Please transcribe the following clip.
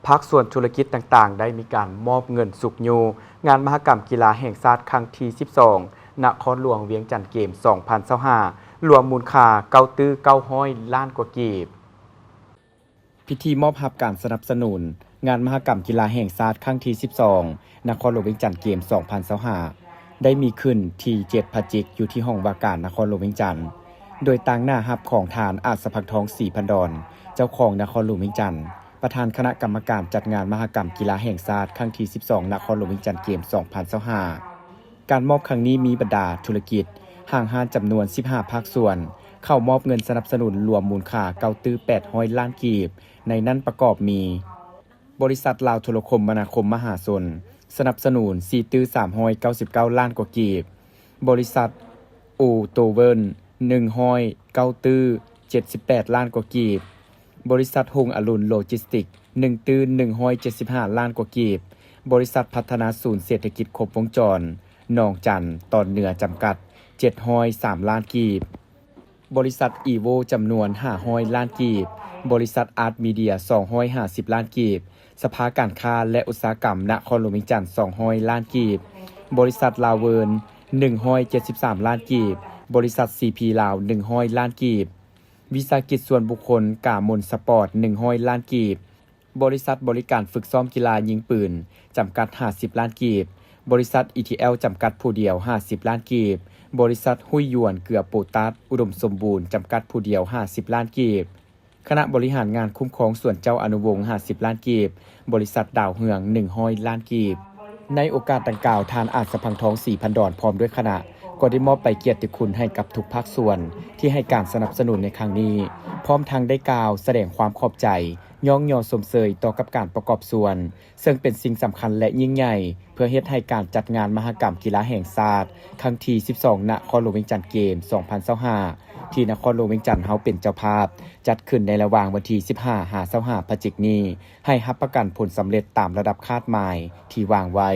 ภาคส่วนธุรกิจต่างๆ ได้มีการมอบเงินสุกยูงานมหกรรมกีฬาแห่งชาติครั้งที่ 12 นครหลวงเวียงจันทน์เกม 2025 รวมมูลค่า9,900 ล้านกว่ากีบพิธีมอบรับการสนับสนุนงานมหกรรมกีฬาแห่งชาติครั้งที่ 12 นครหลวงเวียงจันทน์เกม 2025 ได้มีขึ้นที่7พฤศจิกายนอยู่ที่ห้องว่าการนครหลวงเวียงจันทน์โดยต่างหน้ารับของทานอาจสะพักทองศรีพันดอนเจ้าของนครหลวงเวียงจันทน์ประธานคณะกรรมการจัดงานมหกรรมกีฬาแห่งชาติครั้งที่ 12 นครหลวงเวียงจันทน์เกม 2025 การมอบครั้งนี้มีบรรดาธุรกิจห้างห้านจำนวน 15 ภาคส่วนเข้ามอบเงินสนับสนุนรวมมูลค่า9,800 ล้านกีบในนั้นประกอบมีบริษัทลาวโทรคมนาคมมหาชนสนับสนุน4,399 ล้านกว่ากีบบริษัทอูโตเวิร์น198 ล้านกว่ากีบบริษัทหงอรุณโลจิสติก1,175 ล้านกว่ากีบบริษัทพัฒนาศูนย์เศรษฐกิจครบวงจรหนองจันตอนเหนือจำกัด703 ล้านกีบบริษัทอีโวจำนวน500 ล้านกีบบริษัทอาร์ตมีเดีย250 ล้านกีบสภาการค้าและอุตสาหกรรมนครหลวงเวียงจันทน์200 ล้านกีบบริษัทลาวเวิร์น173 ล้านกีบบริษัท CP ลาว100 ล้านกีบวิสาหกิจส่วนบุคคลกามนสปอร์ต100 ล้านกีบบริษัทบริการฝึกซ้อมกีฬายิงปืนจำกัด50 ล้านกีบบริษัท ETL จำกัดผู้เดียว50 ล้านกีบบริษัทหุ้ยหยวนเกลือโปตัสอุดมสมบูรณ์จำกัดผู้เดียว50 ล้านกีบคณะบริหารงานคุ้มครองส่วนเจ้าอนุวงศ์50 ล้านกีบบริษัทดาวเฮือง100 ล้านกีบในโอกาสดังกล่าวทานอาจสะพังทองศรีพันดอนพร้อมด้วยคณะก็ได้มอบไปเกียรติคุณให้กับทุกภาคส่วนที่ให้การสนับสนุนในครั้งนี้พร้อมทางได้กล่าวแสดงความขอบใจย่องยอสมเสยต่อกับการประกอบส่วนซึ่งเป็นสิ่งสำคัญและยิ่งใหญ่เพื่อเฮ็ดให้การจัดงานมหกรรมกีฬาแห่งชาติครั้งที่ 12 นครหลวงเวียงจันทน์เกม 2025 ที่นครหลวงเวียงจันทน์เฮาเป็นเจ้าภาพจัดขึ้นในระหว่างวันที่ 15-25 พฤศจิกายนนี้ให้รับประกันผลสำเร็จตามระดับคาดหมายที่วางไว้